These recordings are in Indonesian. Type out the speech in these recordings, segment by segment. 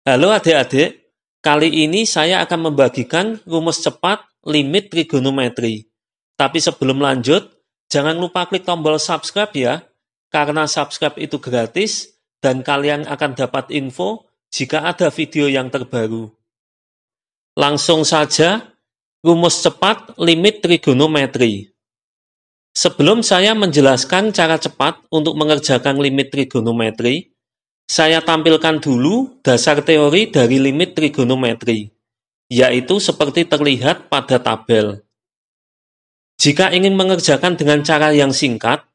Halo adik-adik, kali ini saya akan membagikan rumus cepat limit trigonometri. Tapi sebelum lanjut, jangan lupa klik tombol subscribe ya, karena subscribe itu gratis dan kalian akan dapat info jika ada video yang terbaru. Langsung saja, rumus cepat limit trigonometri. Sebelum saya menjelaskan cara cepat untuk mengerjakan limit trigonometri, saya tampilkan dulu dasar teori dari limit trigonometri, yaitu seperti terlihat pada tabel. Jika ingin mengerjakan dengan cara yang singkat,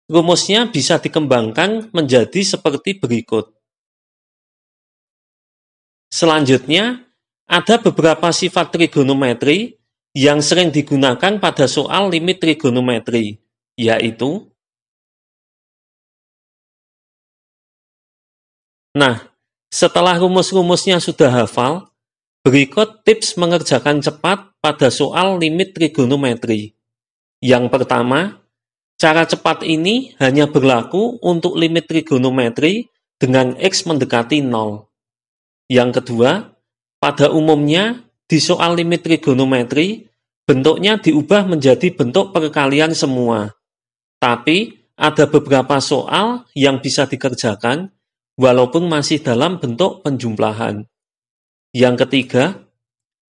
rumusnya bisa dikembangkan menjadi seperti berikut. Selanjutnya, ada beberapa sifat trigonometri yang sering digunakan pada soal limit trigonometri, yaitu Nah, setelah rumus-rumusnya sudah hafal, berikut tips mengerjakan cepat pada soal limit trigonometri. Yang pertama, cara cepat ini hanya berlaku untuk limit trigonometri dengan X mendekati 0. Yang kedua, pada umumnya di soal limit trigonometri, bentuknya diubah menjadi bentuk perkalian semua. Tapi, ada beberapa soal yang bisa dikerjakan walaupun masih dalam bentuk penjumlahan. Yang ketiga,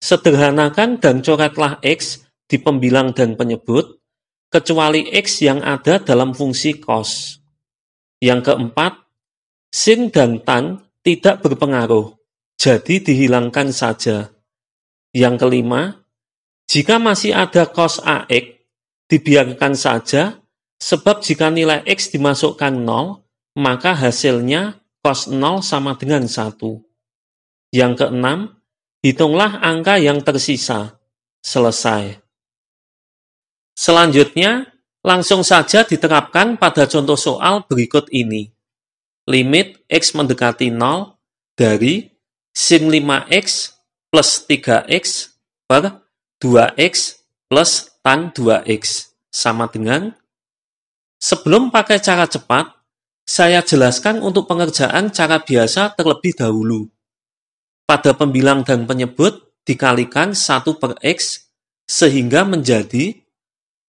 sederhanakan dan coretlah X di pembilang dan penyebut, kecuali X yang ada dalam fungsi cos. Yang keempat, sin dan tan tidak berpengaruh, jadi dihilangkan saja. Yang kelima, jika masih ada cos AX, dibiarkan saja, sebab jika nilai X dimasukkan 0, maka hasilnya cos 0 sama dengan 1. Yang keenam, hitunglah angka yang tersisa. Selesai. Selanjutnya, langsung saja diterapkan pada contoh soal berikut ini. Limit X mendekati 0 dari sin 5X plus 3X per 2X plus tan 2X sama dengan. Sebelum pakai cara cepat, saya jelaskan untuk pengerjaan cara biasa terlebih dahulu. Pada pembilang dan penyebut dikalikan 1 per X sehingga menjadi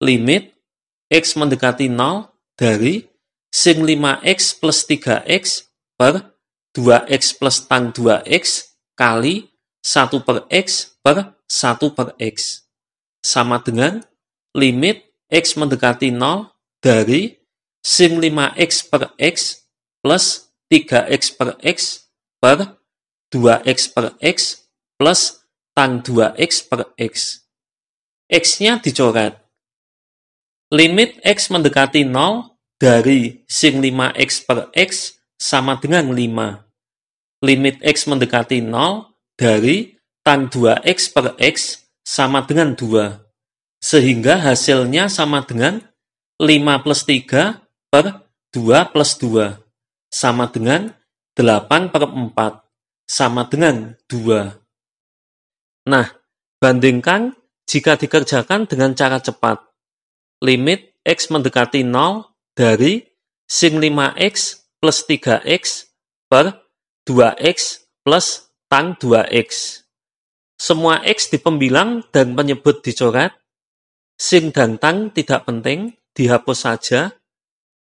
limit X mendekati 0 dari sin 5X plus 3X per 2X plus tan 2X kali 1 per X per 1 per X sama dengan limit X mendekati 0 dari sin 5X per X plus 3X per X per 2X per X plus tan 2X per X. X-nya dicoret. Limit X mendekati 0 dari sin 5X per X sama dengan 5. Limit X mendekati 0 dari tan 2X per X sama dengan 2. Sehingga hasilnya sama dengan 5 plus 3 per 2 plus 2, sama dengan 8 per 4, sama dengan 2. Nah, bandingkan jika dikerjakan dengan cara cepat. Limit X mendekati 0 dari sin 5X plus 3X per 2X plus tan 2X. Semua X di pembilang dan penyebut dicoret. Sin dan tan tidak penting, dihapus saja.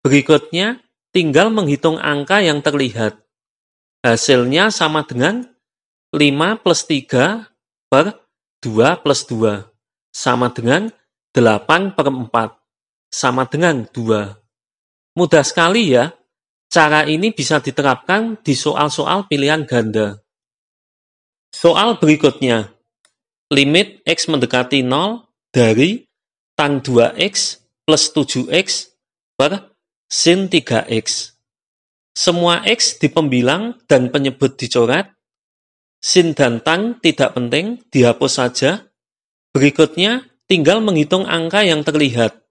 Berikutnya, tinggal menghitung angka yang terlihat. Hasilnya sama dengan 5 plus 3 per 2 plus 2, sama dengan 8 per 4, sama dengan 2. Mudah sekali ya, cara ini bisa diterapkan di soal-soal pilihan ganda. Soal berikutnya, limit X mendekati 0 dari tan 2X plus 7X per sin 3X. Semua X di pembilang dan penyebut dicoret. Sin dan tan tidak penting, dihapus saja. Berikutnya, tinggal menghitung angka yang terlihat.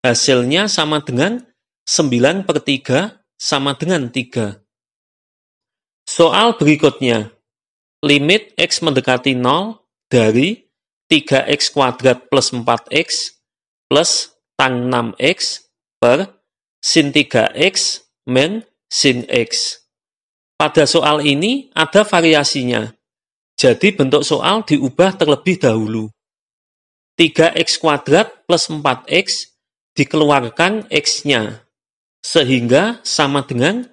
Hasilnya sama dengan 9 per 3 sama dengan 3. Soal berikutnya. Limit X mendekati 0 dari 3X kuadrat plus 4X plus tan 6X per sin 3X men sin X. Pada soal ini ada variasinya. Jadi bentuk soal diubah terlebih dahulu. 3x kuadrat plus 4x dikeluarkan x-nya. Sehingga sama dengan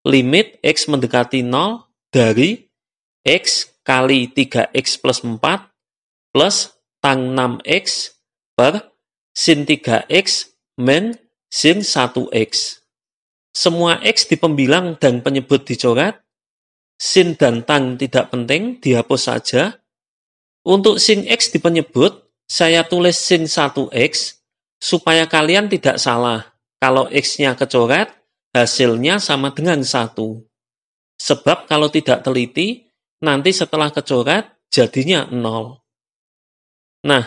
limit x mendekati 0 dari x kali 3x plus 4 plus tang 6x per sin 3x min sin 1x. Semua x di pembilang dan penyebut dicoret. Sin dan tang tidak penting, dihapus saja. Untuk sin x di penyebut, saya tulis sin 1x supaya kalian tidak salah. Kalau x-nya kecoret, hasilnya sama dengan 1. Sebab kalau tidak teliti, nanti setelah kecoret, jadinya 0. Nah,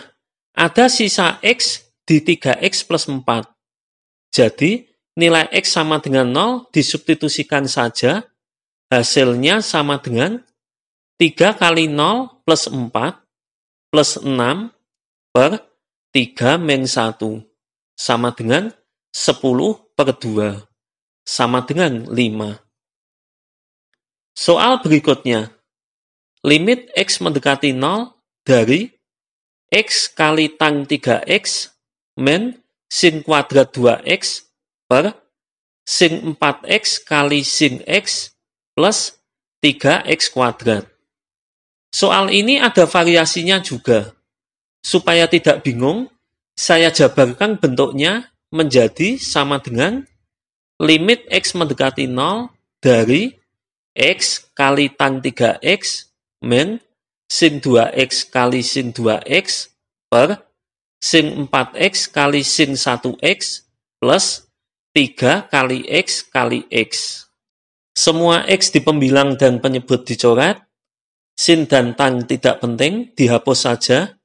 ada sisa x di 3x plus 4. Jadi, nilai x sama dengan 0 disubstitusikan saja, hasilnya sama dengan 3 kali 0 plus 4 plus 6 per 3 min 1 sama dengan 10 per 2 sama dengan 5. Soal berikutnya, limit x mendekati 0 dari x kali tang 3x min sin kuadrat 2x per sin 4x kali sin x plus 3x kuadrat. Soal ini ada variasinya juga. Supaya tidak bingung, saya jabarkan bentuknya menjadi sama dengan limit x mendekati 0 dari x kali tan 3x min sin 2x kali sin 2x per sin 4x kali sin 1x plus 3 kali x kali x. Semua x di pembilang dan penyebut dicoret. Sin dan tan tidak penting, dihapus saja.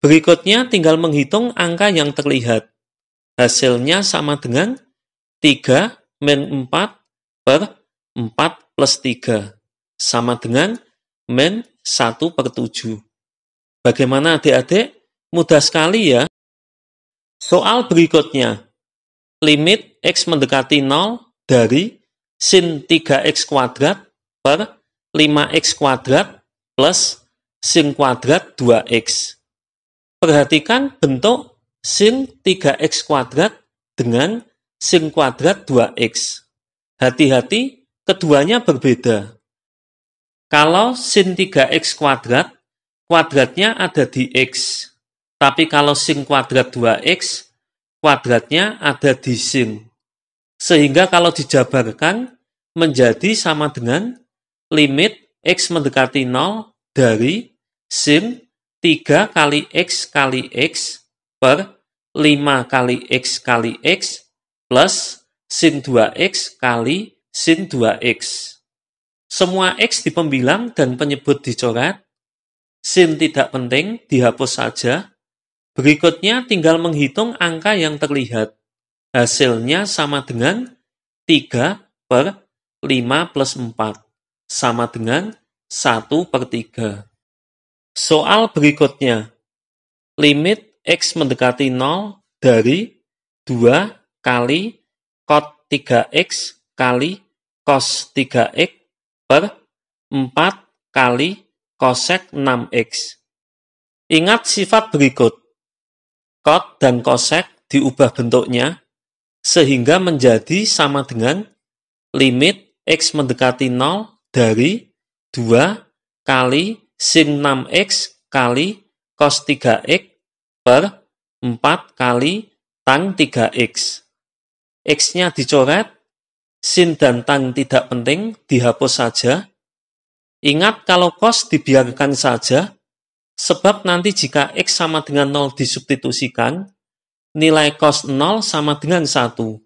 Berikutnya tinggal menghitung angka yang terlihat. Hasilnya sama dengan 3 min 4 per 4 plus 3. Sama dengan min 1 per 7. Bagaimana adik-adik? Mudah sekali ya. Soal berikutnya. Limit x mendekati 0 dari sin 3x kuadrat per 5x kuadrat plus sin kuadrat 2x. Perhatikan bentuk sin 3x kuadrat dengan sin kuadrat 2x. Hati-hati, keduanya berbeda. Kalau sin 3x kuadrat, kuadratnya ada di x. Tapi kalau sin kuadrat 2x, kuadratnya ada di sin. Sehingga kalau dijabarkan, menjadi sama dengan limit x mendekati 0 dari sin 3 kali x per 5 kali x plus sin 2x kali sin 2x. Semua x di pembilang dan penyebut dicoret. Sin tidak penting, dihapus saja. Berikutnya tinggal menghitung angka yang terlihat. Hasilnya sama dengan 3 per 5 plus 4. Sama dengan 1 per 3. Soal berikutnya. Limit x mendekati 0 dari 2 kali cot 3x kali cos 3x per 4 kali cosec 6x. Ingat sifat berikut. Cot dan cosec diubah bentuknya sehingga menjadi sama dengan limit x mendekati 0 dari 2 kali sin 6x kali cos 3x per 4 kali tan 3x. X-nya dicoret, sin dan tan tidak penting, dihapus saja. Ingat kalau cos dibiarkan saja, sebab nanti jika x sama dengan 0 disubstitusikan, nilai cos 0 sama dengan 1.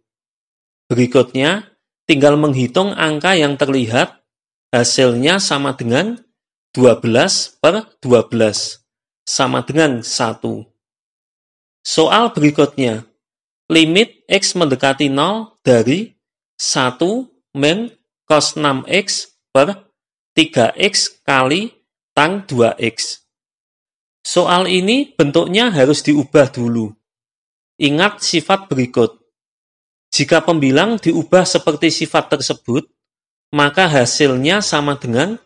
Berikutnya, tinggal menghitung angka yang terlihat, hasilnya sama dengan 12 per 12, sama dengan 1. Soal berikutnya, limit x mendekati 0 dari 1 min cos 6x per 3x kali tan 2x. Soal ini bentuknya harus diubah dulu. Ingat sifat berikut. Jika pembilang diubah seperti sifat tersebut, maka hasilnya sama dengan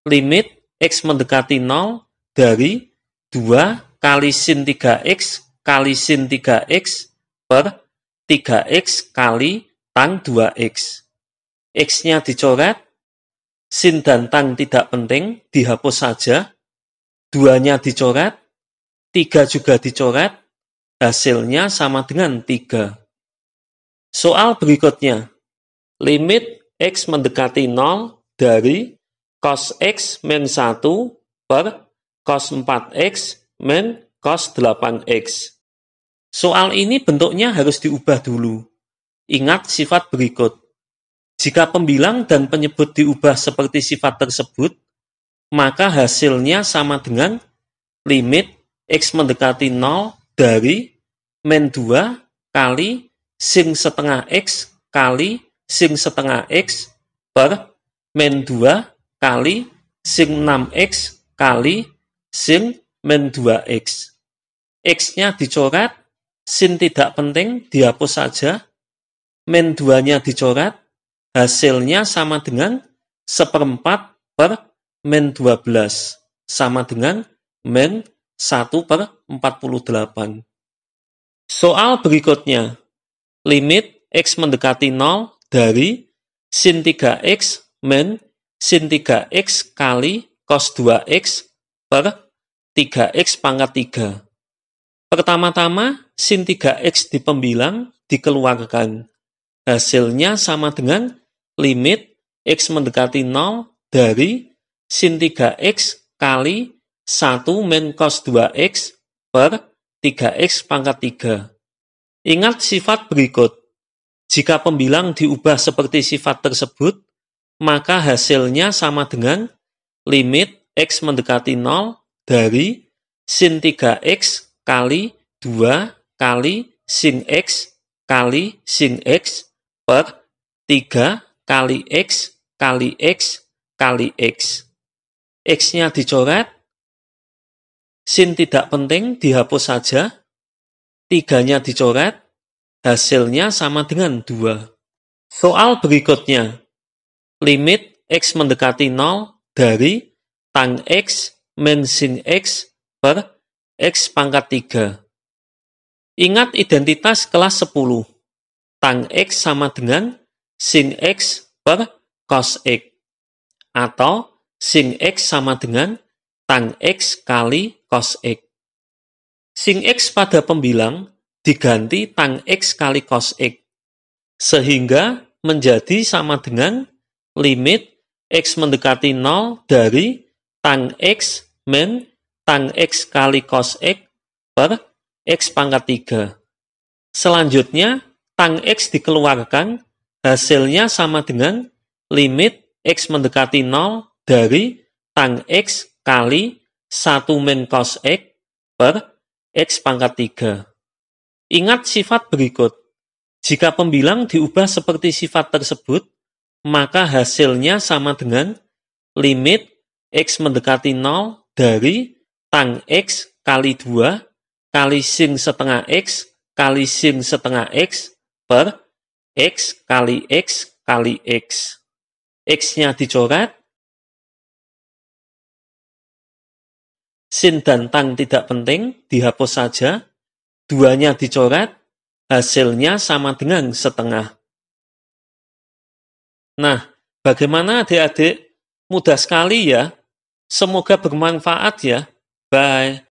limit X mendekati 0 dari 2 kali sin 3X kali sin 3X per 3X kali tang 2X. X-nya dicoret, sin dan tang tidak penting, dihapus saja. 2-nya dicoret, 3 juga dicoret, hasilnya sama dengan 3. Soal berikutnya, limit X mendekati 0 dari cos X min 1 per cos 4X min cos 8X. Soal ini bentuknya harus diubah dulu. Ingat sifat berikut. Jika pembilang dan penyebut diubah seperti sifat tersebut, maka hasilnya sama dengan limit X mendekati 0 dari min 2 kali sin setengah X kali sin setengah X per min 2 kali sin 6X kali sin min 2X. X-nya dicoret, sin tidak penting, dihapus saja. Min 2-nya dicoret, hasilnya sama dengan 1/4 per min 12, sama dengan min 1 per 48. Soal berikutnya, limit X mendekati 0 dari sin 3X min sin 3X kali cos 2X per 3X pangkat 3. Pertama-tama, sin 3X di pembilang dikeluarkan. Hasilnya sama dengan limit X mendekati 0 dari sin 3X kali 1 min cos 2X per 3X pangkat 3. Ingat sifat berikut. Jika pembilang diubah seperti sifat tersebut, maka hasilnya sama dengan limit X mendekati 0 dari sin 3X kali 2 kali sin X kali sin X per 3 kali X kali X kali X. X-nya dicoret, sin tidak penting, dihapus saja. 3-nya dicoret, hasilnya sama dengan 2. Soal berikutnya, limit X mendekati 0 dari tan X min sin X per X pangkat 3. Ingat identitas kelas 10. Tan X sama dengan sin X per cos X. Atau sin X sama dengan tan X kali cos X. Sin X pada pembilang diganti tan X kali cos X. Sehingga menjadi sama dengan limit X mendekati 0 dari tan X min tan X kali cos X per X pangkat 3. Selanjutnya, tan X dikeluarkan, hasilnya sama dengan limit X mendekati 0 dari tan X kali 1 min cos X per X pangkat 3. Ingat sifat berikut. Jika pembilang diubah seperti sifat tersebut, maka hasilnya sama dengan limit X mendekati 0 dari tan X kali 2 kali sin setengah X kali sin setengah X per X kali X kali X. X-nya dicoret, sin dan tan tidak penting, dihapus saja. 2-nya dicoret, hasilnya sama dengan setengah. Nah, bagaimana adik-adik? Mudah sekali ya. Semoga bermanfaat ya. Bye.